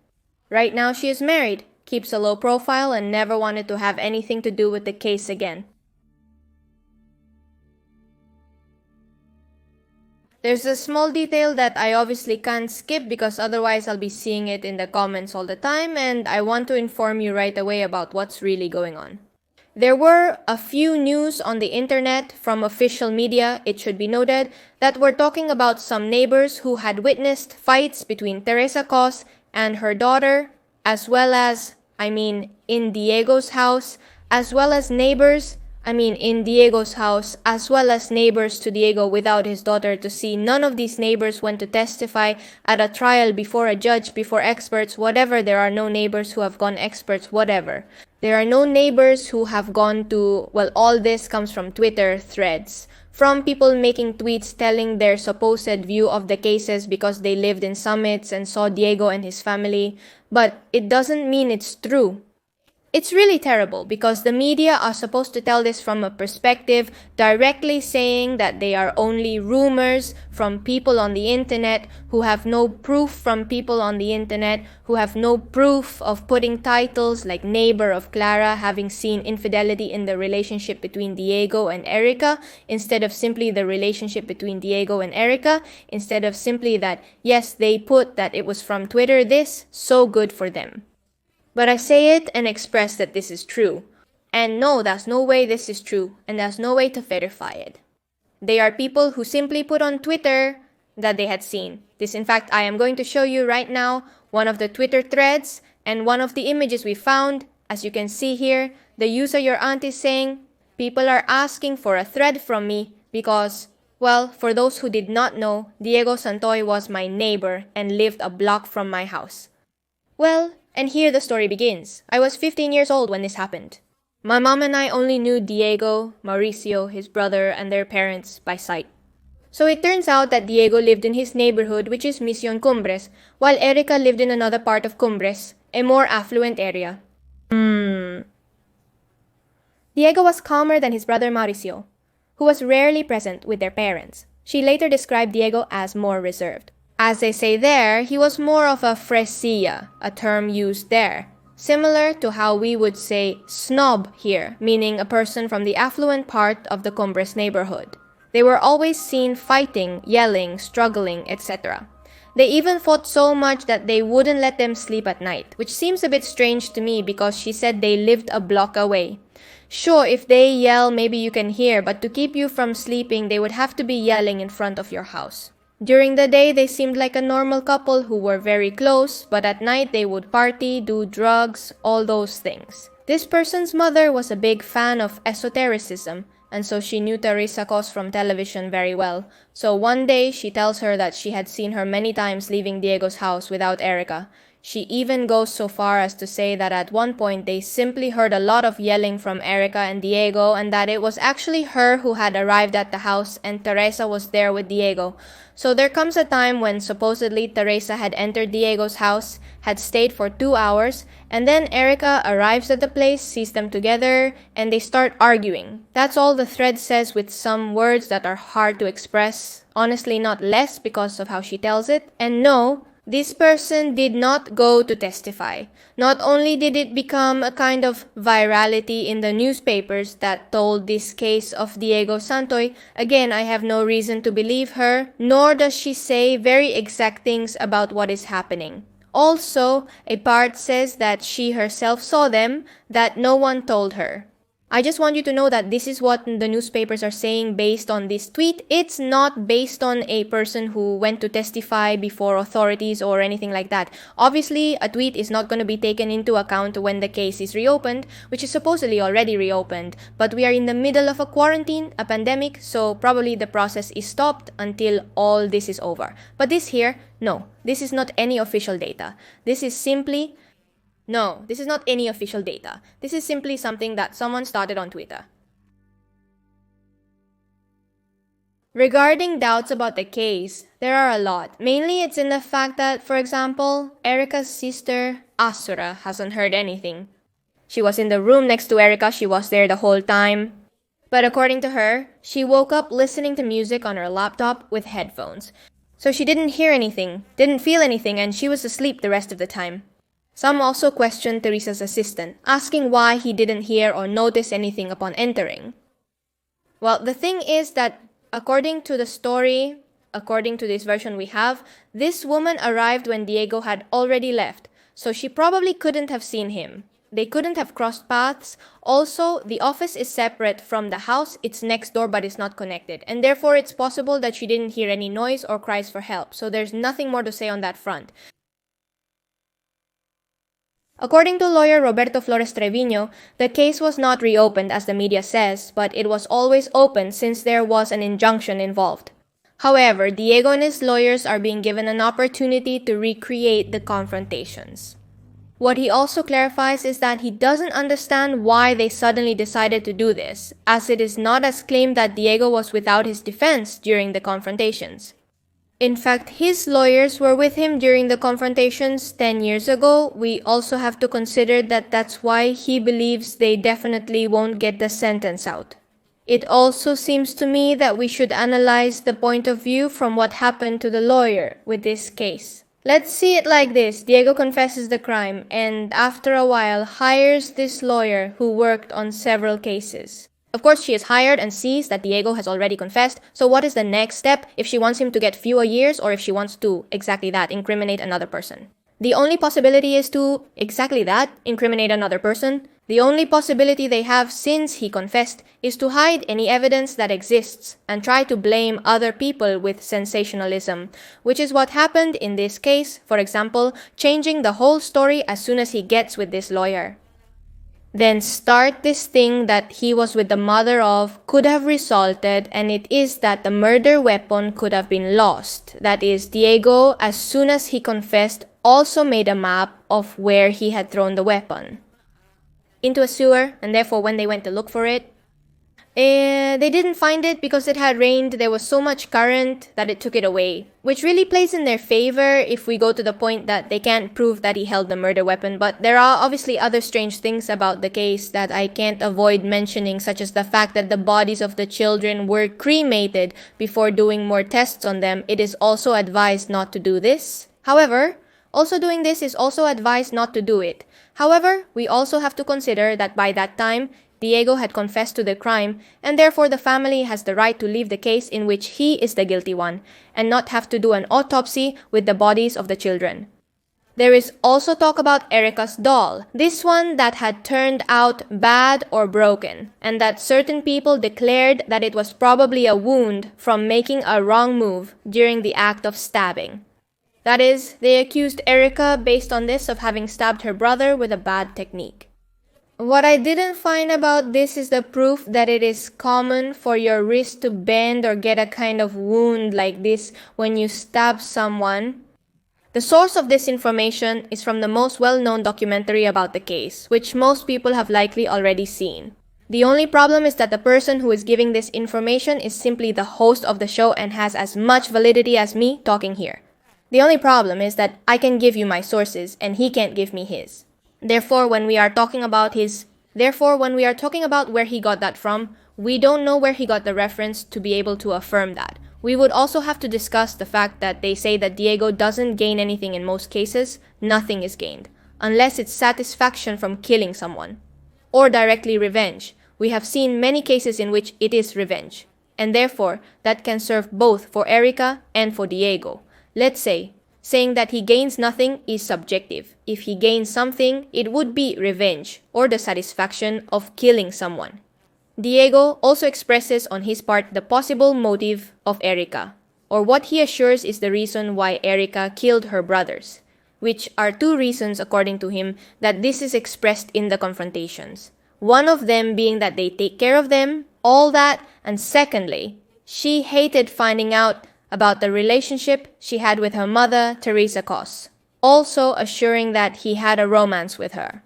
Right now she is married, keeps a low profile, and never wanted to have anything to do with the case again. There's a small detail that I obviously can't skip because otherwise I'll be seeing it in the comments all the time, and I want to inform you right away about what's really going on. There were a few news on the internet from official media, it should be noted, that were talking about some neighbors who had witnessed fights between Teresa Cos and her daughter, as well as, in Diego's house, as well as neighbors, in Diego's house, as well as neighbors to Diego without his daughter to see. None of these neighbors went to testify at a trial before a judge, before experts, whatever. There are no neighbors who have gone experts, whatever. There are no neighbors who have gone to, all this comes from Twitter threads, from people making tweets telling their supposed view of the cases because they lived in summits and saw Diego and his family, but it doesn't mean it's true. It's really terrible because the media are supposed to tell this from a perspective directly saying that they are only rumors from people on the internet who have no proof from people on the internet, who have no proof of putting titles like neighbor of Clara having seen infidelity in the relationship between Diego and Erica, instead of simply the relationship between Diego and Erica, instead of simply that, yes, they put that it was from Twitter, this, so good for them. But I say it and express that this is true. And no, there's no way this is true, and there's no way to verify it. They are people who simply put on Twitter that they had seen. This, in fact, I am going to show you right now one of the Twitter threads and one of the images we found. As you can see here, the user your aunt is saying, people are asking for a thread from me because, for those who did not know, Diego Santoy was my neighbor and lived a block from my house. And here the story begins. I was 15 years old when this happened. My mom and I only knew Diego, Mauricio, his brother, and their parents by sight. So it turns out that Diego lived in his neighborhood, which is Mission Cumbres, while Erica lived in another part of Cumbres, a more affluent area. Diego was calmer than his brother Mauricio, who was rarely present with their parents. She later described Diego as more reserved. As they say there, he was more of a fresilla, a term used there, similar to how we would say snob here, meaning a person from the affluent part of the Cumbres neighborhood. They were always seen fighting, yelling, struggling, etc. They even fought so much that they wouldn't let them sleep at night, which seems a bit strange to me because she said they lived a block away. Sure, if they yell, maybe you can hear, but to keep you from sleeping, they would have to be yelling in front of your house. During the day, they seemed like a normal couple who were very close, but at night they would party, do drugs, all those things. This person's mother was a big fan of esotericism, and so she knew Teresa Cos from television very well. So one day, she tells her that she had seen her many times leaving Diego's house without Erica. She even goes so far as to say that at one point they simply heard a lot of yelling from Erica and Diego, and that it was actually her who had arrived at the house and Teresa was there with Diego. So there comes a time when supposedly Teresa had entered Diego's house, had stayed for 2 hours, and then Erica arrives at the place, sees them together, and they start arguing. That's all the thread says, with some words that are hard to express. Honestly, not less because of how she tells it. And no, this person did not go to testify. Not only did it become a kind of virality in the newspapers that told this case of Diego Santoy, again, I have no reason to believe her, nor does she say very exact things about what is happening. Also, a part says that she herself saw them, that no one told her. I just want you to know that this is what the newspapers are saying based on this tweet. It's not based on a person who went to testify before authorities or anything like that. Obviously, a tweet is not going to be taken into account when the case is reopened, which is supposedly already reopened. But we are in the middle of a quarantine, a pandemic, so probably the process is stopped until all this is over. But this here, no, this is not any official data. This is simply... No, this is not any official data. This is simply something that someone started on Twitter. Regarding doubts about the case, there are a lot. Mainly it's in the fact that, for example, Erica's sister, Asura, hasn't heard anything. She was in the room next to Erica, she was there the whole time. But according to her, she woke up listening to music on her laptop with headphones. So she didn't hear anything, didn't feel anything, and she was asleep the rest of the time. Some also questioned Teresa's assistant, asking why he didn't hear or notice anything upon entering. Well, the thing is that according to the story, according to this version we have, this woman arrived when Diego had already left, so she probably couldn't have seen him. They couldn't have crossed paths. Also, the office is separate from the house, it's next door but it's not connected, and therefore it's possible that she didn't hear any noise or cries for help, so there's nothing more to say on that front. According to lawyer Roberto Flores Treviño, the case was not reopened as the media says, but it was always open since there was an injunction involved. However, Diego and his lawyers are being given an opportunity to recreate the confrontations. What he also clarifies is that he doesn't understand why they suddenly decided to do this, as it is not as claimed that Diego was without his defense during the confrontations. In fact, his lawyers were with him during the confrontations 10 years ago. We also have to consider that that's why he believes they definitely won't get the sentence out. It also seems to me that we should analyze the point of view from what happened to the lawyer with this case. Let's see it like this. Diego confesses the crime and after a while hires this lawyer who worked on several cases. Of course, she is hired and sees that Diego has already confessed, so what is the next step if she wants him to get fewer years or if she wants to, exactly that, incriminate another person? The only possibility is to, exactly that, incriminate another person. The only possibility they have since he confessed is to hide any evidence that exists and try to blame other people with sensationalism, which is what happened in this case, for example, changing the whole story as soon as he gets with this lawyer. Then start this thing that he was with the mother of could have resulted, and it is that the murder weapon could have been lost. That is, Diego, as soon as he confessed, also made a map of where he had thrown the weapon. Into a sewer, and therefore when they went to look for it, they didn't find it because it had rained. There was so much current that it took it away, which really plays in their favor if we go to the point that they can't prove that he held the murder weapon. But there are obviously other strange things about the case that I can't avoid mentioning, such as the fact that the bodies of the children were cremated before doing more tests on them. It is also advised not to do this. However, also doing this is also advised not to do it. However, we also have to consider that by that time, Diego had confessed to the crime, and therefore the family has the right to leave the case in which he is the guilty one, and not have to do an autopsy with the bodies of the children. There is also talk about Erica's doll, this one that had turned out bad or broken, and that certain people declared that it was probably a wound from making a wrong move during the act of stabbing. That is, they accused Erica based on this of having stabbed her brother with a bad technique. What I didn't find about this is the proof that it is common for your wrist to bend or get a kind of wound like this when you stab someone. The source of this information is from the most well-known documentary about the case, which most people have likely already seen. The only problem is that the person who is giving this information is simply the host of the show and has as much validity as me talking here. The only problem is that I can give you my sources and he can't give me his. Therefore, when we are talking about where he got that from, we don't know where he got the reference to be able to affirm that. We would also have to discuss the fact that they say that Diego doesn't gain anything in most cases. Nothing is gained, unless it's satisfaction from killing someone. Or directly revenge. We have seen many cases in which it is revenge. And therefore, that can serve both for Erica and for Diego. Let's say saying that he gains nothing is subjective. If he gains something, it would be revenge or the satisfaction of killing someone. Diego also expresses on his part the possible motive of Erica, or what he assures is the reason why Erica killed her brothers, which are two reasons according to him that this is expressed in the confrontations. One of them being that they take care of them, all that, and secondly, she hated finding out about the relationship she had with her mother, Teresa Cos, also assuring that he had a romance with her.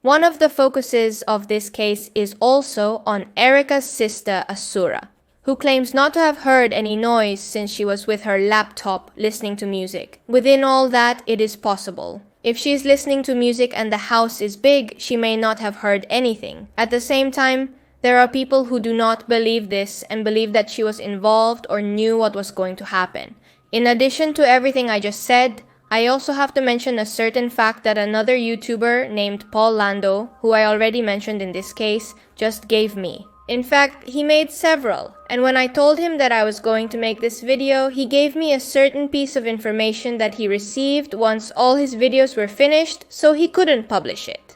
One of the focuses of this case is also on Erica's sister Asura, who claims not to have heard any noise since she was with her laptop listening to music. Within all that, it is possible. If she is listening to music and the house is big, she may not have heard anything. At the same time, there are people who do not believe this and believe that she was involved or knew what was going to happen. In addition to everything I just said, I also have to mention a certain fact that another YouTuber named Paul Lando, who I already mentioned in this case, just gave me. In fact, he made several, and when I told him that I was going to make this video, he gave me a certain piece of information that he received once all his videos were finished, so he couldn't publish it.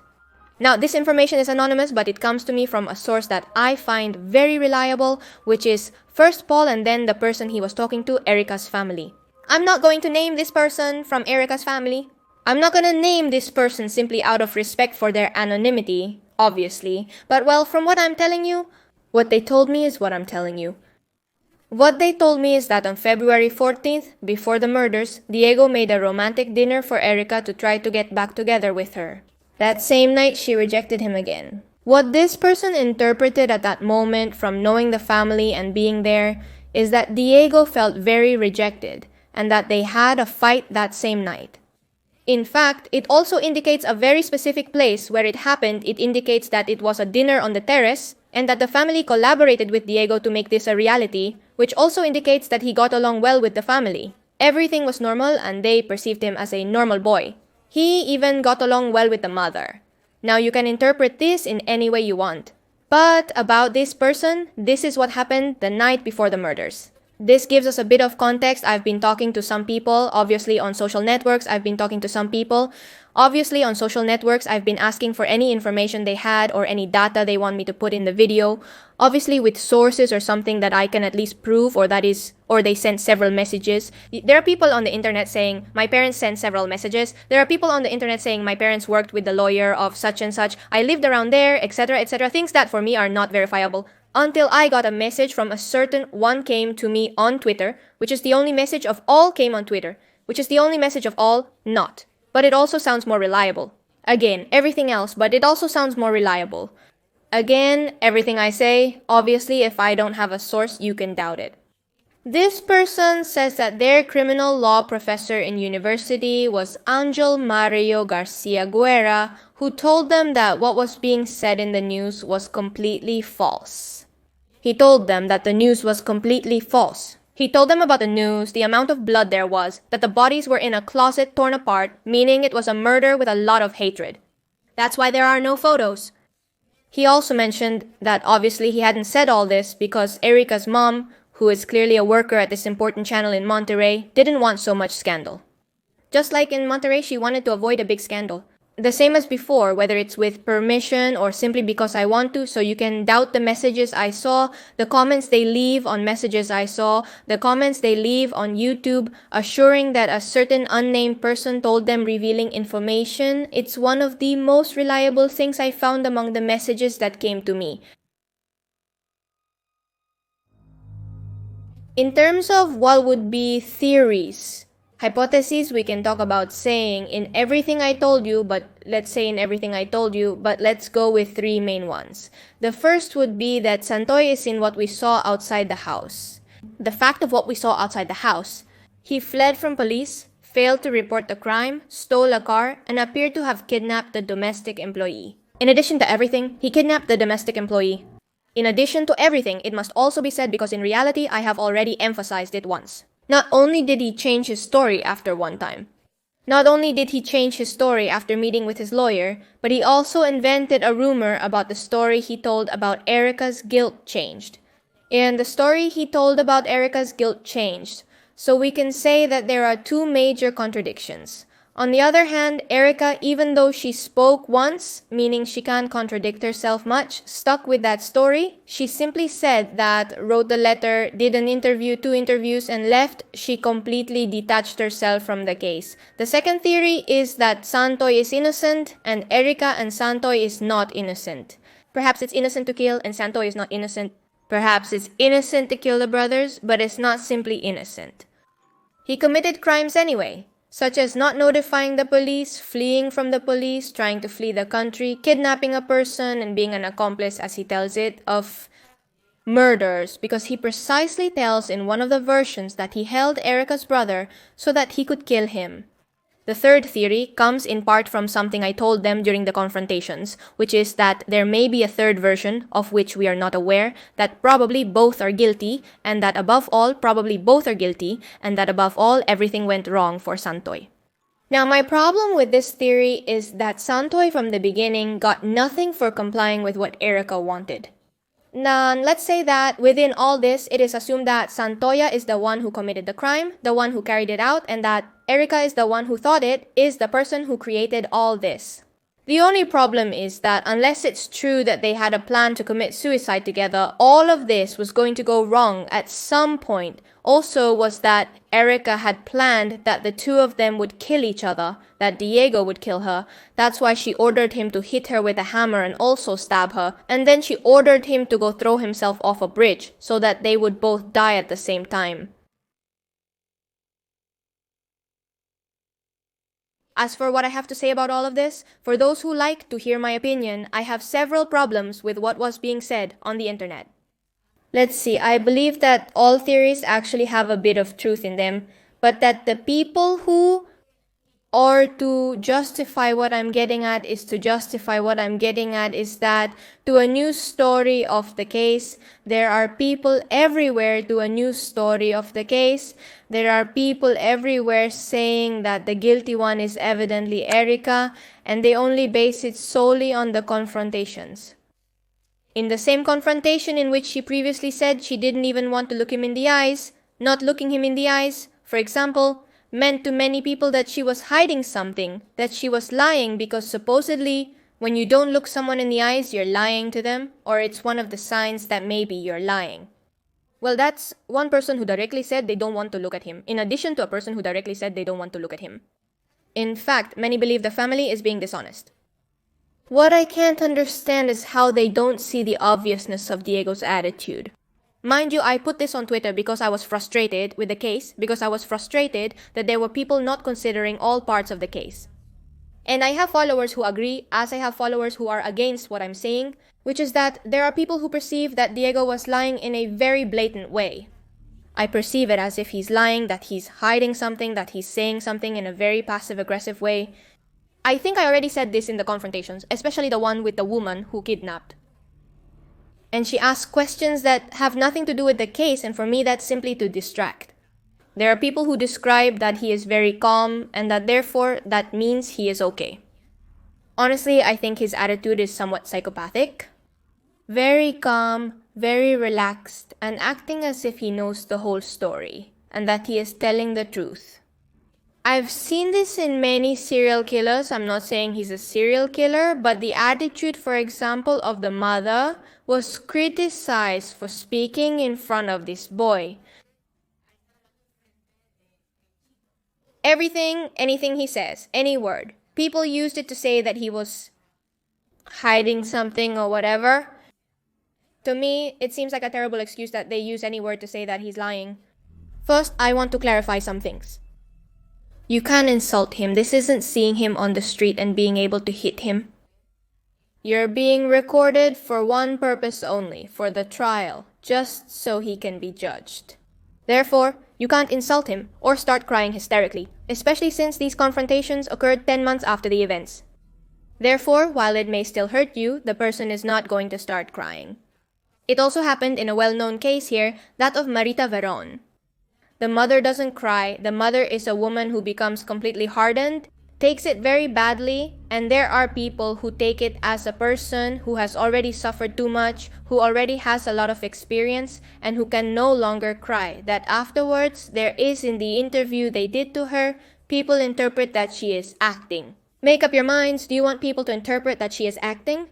Now, this information is anonymous, but it comes to me from a source that I find very reliable, which is first Paul and then the person he was talking to, Erica's family. I'm not going to name this person from Erica's family. I'm not going to name this person simply out of respect for their anonymity, obviously, but well, from what I'm telling you, what they told me is what I'm telling you. What they told me is that on February 14th, before the murders, Diego made a romantic dinner for Erica to try to get back together with her. That same night, she rejected him again. What this person interpreted at that moment from knowing the family and being there is that Diego felt very rejected and that they had a fight that same night. In fact, it also indicates a very specific place where it happened. It indicates that it was a dinner on the terrace and that the family collaborated with Diego to make this a reality, which also indicates that he got along well with the family. Everything was normal and they perceived him as a normal boy. He even got along well with the mother. Now you can interpret this in any way you want. But about this person, this is what happened the night before the murders. This gives us a bit of context. I've been talking to some people, obviously on social networks, I've been talking to some people. Obviously on social networks, I've been asking for any information they had or any data they want me to put in the video. Obviously with sources or something that I can at least prove or they sent several messages. There are people on the internet saying, my parents sent several messages. There are people on the internet saying, my parents worked with the lawyer of such and such. I lived around there, etc., etc. Things that for me are not verifiable. Until I got a message from a certain one came to me on Twitter, which is the only message of all came on Twitter, which is the only message of all not. But it also sounds more reliable. Again, everything else, but it also sounds more reliable. Again, everything I say, obviously if I don't have a source, you can doubt it. This person says that their criminal law professor in university was Angel Mario Garcia Guerra, who told them that what was being said in the news was completely false. He told them that the news was completely false. He told them about the news, the amount of blood there was, that the bodies were in a closet torn apart, meaning it was a murder with a lot of hatred. That's why there are no photos. He also mentioned that obviously he hadn't said all this because Erica's mom, who is clearly a worker at this important channel in Monterrey, didn't want so much scandal. Just like in Monterrey, she wanted to avoid a big scandal. The same as before, whether it's with permission or simply because I want to, so you can doubt the messages I saw, the comments they leave on messages I saw, the comments they leave on YouTube assuring that a certain unnamed person told them revealing information. It's one of the most reliable things I found among the messages that came to me. In terms of what would be theories, hypotheses, we can talk about saying in everything I told you, but let's go with three main ones. The first would be that Santoy is in what we saw outside the house. The fact of what we saw outside the house. He fled from police, failed to report the crime, stole a car, and appeared to have kidnapped the domestic employee. In addition to everything, he kidnapped the domestic employee. In addition to everything, it must also be said because in reality, I have already emphasized it once. Not only did he change his story after one time, not only did he change his story after meeting with his lawyer, but he also invented a rumor about the story he told about Erica's guilt changed. And the story he told about Erica's guilt changed. So we can say that there are two major contradictions. On the other hand, Erica, even though she spoke once, meaning she can't contradict herself much, stuck with that story. She simply said that, wrote the letter, did an interview, 2 interviews, and left. She completely detached herself from the case. The second theory is that Santoy is innocent and Erica and Santoy is not innocent. Perhaps it's innocent to kill and Santoy is not innocent. Perhaps it's innocent to kill the brothers, but it's not simply innocent. He committed crimes anyway, such as not notifying the police, fleeing from the police, trying to flee the country, kidnapping a person, and being an accomplice, as he tells it, of murders, because he precisely tells in one of the versions that he held Erica's brother so that he could kill him. The third theory comes in part from something I told them during the confrontations, which is that there may be a third version of which we are not aware, that probably both are guilty, and that above all, probably both are guilty, and that above all, everything went wrong for Santoy. Now, my problem with this theory is that Santoy from the beginning got nothing for complying with what Erica wanted. Now, let's say that within all this, it is assumed that Santoya is the one who committed the crime, the one who carried it out, and that Erica is the one who thought it, is the person who created all this. The only problem is that unless it's true that they had a plan to commit suicide together, all of this was going to go wrong at some point. Also was that Erica had planned that the two of them would kill each other, that Diego would kill her. That's why she ordered him to hit her with a hammer and also stab her. And then she ordered him to go throw himself off a bridge so that they would both die at the same time. As for what I have to say about all of this, for those who like to hear my opinion, I have several problems with what was being said on the internet. Let's see, I believe that all theories actually have a bit of truth in them, but that the people who, or to justify what I'm getting at is that to a news story of the case, there are people everywhere to a news story of the case. There are people everywhere saying that the guilty one is evidently Erica, and they only base it solely on the confrontations. In the same confrontation in which she previously said she didn't even want to look him in the eyes, not looking him in the eyes, for example, meant to many people that she was hiding something, that she was lying because supposedly when you don't look someone in the eyes, you're lying to them, or it's one of the signs that maybe you're lying. Well, that's one person who directly said they don't want to look at him, in addition to a person who directly said they don't want to look at him. In fact, many believe the family is being dishonest. What I can't understand is how they don't see the obviousness of Diego's attitude. Mind you, I put this on Twitter because I was frustrated with the case, because I was frustrated that there were people not considering all parts of the case. And I have followers who agree, as I have followers who are against what I'm saying, which is that there are people who perceive that Diego was lying in a very blatant way. I perceive it as if he's lying, that he's hiding something, that he's saying something in a very passive-aggressive way. I think I already said this in the confrontations, especially the one with the woman who kidnapped. And she asks questions that have nothing to do with the case, and for me that's simply to distract. There are people who describe that he is very calm, and that therefore that means he is okay. Honestly, I think his attitude is somewhat psychopathic. Very calm, very relaxed, and acting as if he knows the whole story, and that he is telling the truth. I've seen this in many serial killers. I'm not saying he's a serial killer, but the attitude, for example, of the mother was criticized for speaking in front of this boy. Anything he says, any word, people used it to say that he was hiding something or whatever. To me, it seems like a terrible excuse that they use any word to say that he's lying. First, I want to clarify some things. You can't insult him. This isn't seeing him on the street and being able to hit him. You're being recorded for one purpose only, for the trial, just so he can be judged. Therefore, you can't insult him or start crying hysterically, especially since these confrontations occurred 10 months after the events. Therefore, while it may still hurt you, the person is not going to start crying. It also happened in a well-known case here, that of Marita Veron. The mother doesn't cry. The mother is a woman who becomes completely hardened, takes it very badly, and there are people who take it as a person who has already suffered too much, who already has a lot of experience, and who can no longer cry. That afterwards, there is in the interview they did to her, people interpret that she is acting. Make up your minds, do you want people to interpret that she is acting?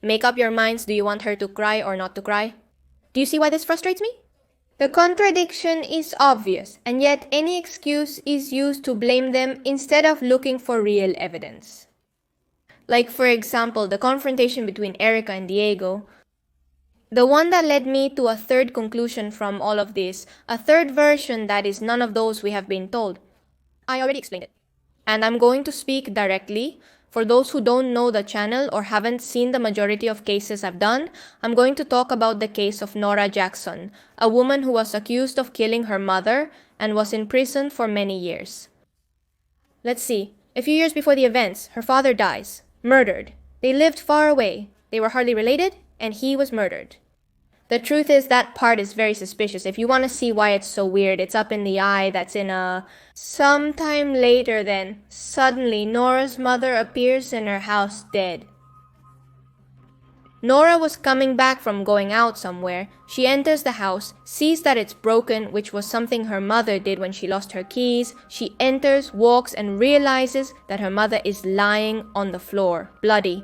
Make up your minds, do you want her to cry or not to cry? Do you see why this frustrates me? The contradiction is obvious, and yet any excuse is used to blame them instead of looking for real evidence. Like, for example, the confrontation between Erica and Diego. The one that led me to a third conclusion from all of this, a third version that is none of those we have been told. I already explained it. And I'm going to speak directly. For those who don't know the channel or haven't seen the majority of cases I've done, I'm going to talk about the case of Nora Jackson, a woman who was accused of killing her mother and was in prison for many years. Let's see. A few years before the events, her father dies, murdered. They lived far away. They were hardly related, and he was murdered. The truth is that part is very suspicious. If you want to see why it's so weird, it's up in the eye that's in a... Sometime later then, suddenly Nora's mother appears in her house dead. Nora was coming back from going out somewhere. She enters the house, sees that it's broken, which was something her mother did when she lost her keys. She enters, walks, and realizes that her mother is lying on the floor, bloody.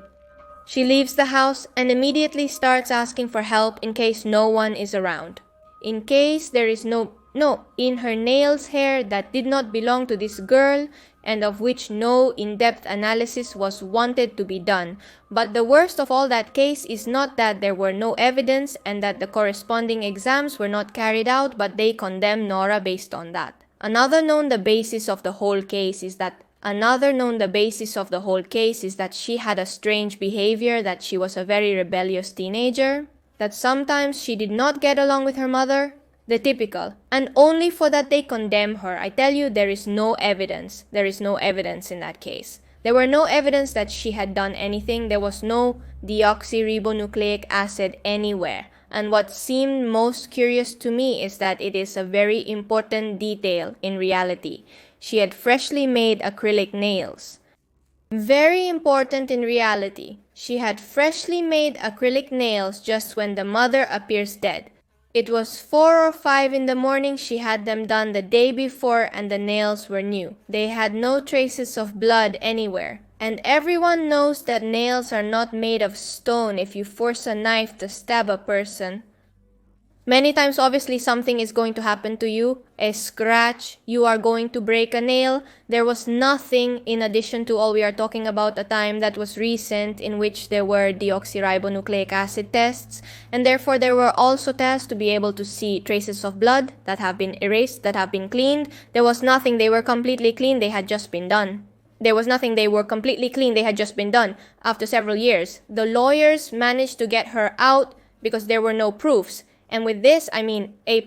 She leaves the house and immediately starts asking for help in case no one is around. In case there is in her nails hair that did not belong to this girl and of which no in-depth analysis was wanted to be done. But the worst of all that case is not that there were no evidence and that the corresponding exams were not carried out, but they condemn Nora based on that. Another known the basis of the whole case is that she had a strange behavior, that she was a very rebellious teenager, that sometimes she did not get along with her mother, the typical, and only for that they condemn her. I tell you, there is no evidence. There is no evidence in that case. There were no evidence that she had done anything. There was no deoxyribonucleic acid anywhere. And what seemed most curious to me is that it is a very important detail in reality. She had freshly made acrylic nails. Very important in reality. She had freshly made acrylic nails just when the mother appears dead. It was 4 or 5 in the morning. She had them done the day before and the nails were new. They had no traces of blood anywhere. And everyone knows that nails are not made of stone if you force a knife to stab a person. Many times, obviously, something is going to happen to you. A scratch, you are going to break a nail. There was nothing in addition to all we are talking about, a time that was recent in which there were deoxyribonucleic acid tests. And therefore, there were also tests to be able to see traces of blood that have been erased, that have been cleaned. There was nothing. They were completely clean. They had just been done. There was nothing. They were completely clean. They had just been done after several years. The lawyers managed to get her out because there were no proofs. And with this, I mean, a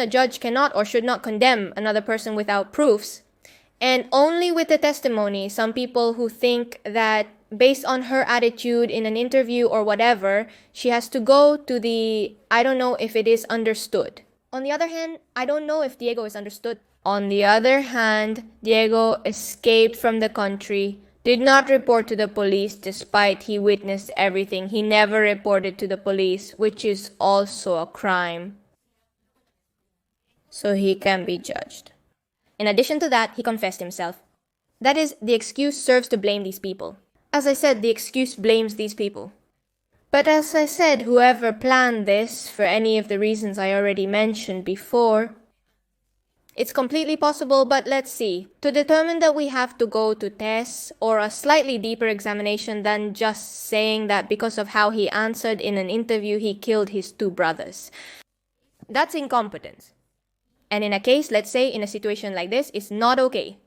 judge cannot or should not condemn another person without proofs. And only with the testimony, some people who think that based on her attitude in an interview or whatever, she has to go to the, I don't know if it is understood. On the other hand, I don't know if Diego is understood. On the other hand, Diego escaped from the country, did not report to the police despite he witnessed everything. He never reported to the police, which is also a crime. So he can be judged. In addition to that, he confessed himself. That is, the excuse serves to blame these people. As I said, the excuse blames these people. But as I said, whoever planned this, for any of the reasons I already mentioned before, it's completely possible, but let's see. To determine that, we have to go to tests or a slightly deeper examination than just saying that because of how he answered in an interview, he killed his 2 brothers. That's incompetence. And in a case, let's say, in a situation like this, it's not okay.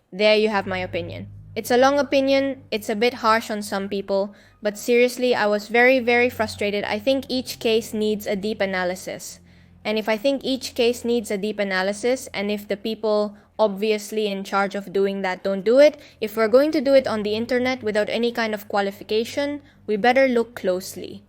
There you have my opinion. It's a long opinion, it's a bit harsh on some people, but seriously, I was very, very frustrated. I think each case needs a deep analysis. And if I think each case needs a deep analysis, and if the people obviously in charge of doing that don't do it, if we're going to do it on the internet without any kind of qualification, we better look closely.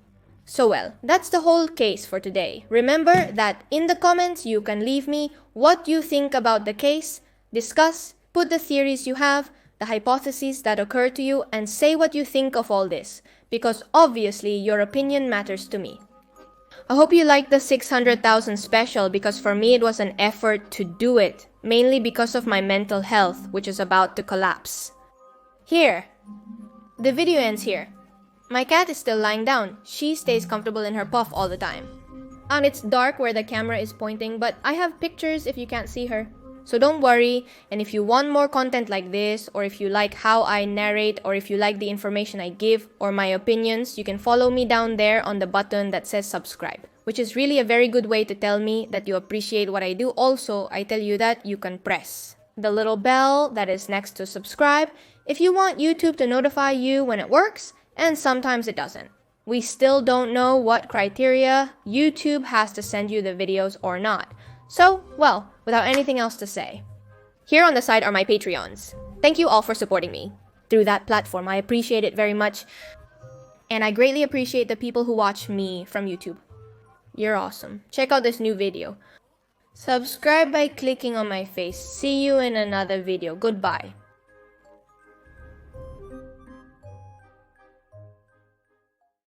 So well, that's the whole case for today. Remember that in the comments you can leave me what you think about the case, discuss, put the theories you have. the hypotheses that occur to you, and say what you think of all this, because obviously your opinion matters to me. I hope you liked the 600,000 special, because for me it was an effort to do it, mainly because of my mental health, which is about to collapse. Here. The video ends here. My cat is still lying down. She stays comfortable in her puff all the time. And it's dark where the camera is pointing, but I have pictures if you can't see her. So don't worry, and if you want more content like this, or if you like how I narrate, or if you like the information I give, or my opinions, you can follow me down there on the button that says subscribe, which is really a very good way to tell me that you appreciate what I do. Also, I tell you that you can press the little bell that is next to subscribe if you want YouTube to notify you when it works, and sometimes it doesn't. We still don't know what criteria YouTube has to send you the videos or not. So, well, without anything else to say, here on the side are my Patreons. Thank you all for supporting me through that platform. I appreciate it very much. And I greatly appreciate the people who watch me from YouTube. You're awesome. Check out this new video. Subscribe by clicking on my face. See you in another video. Goodbye.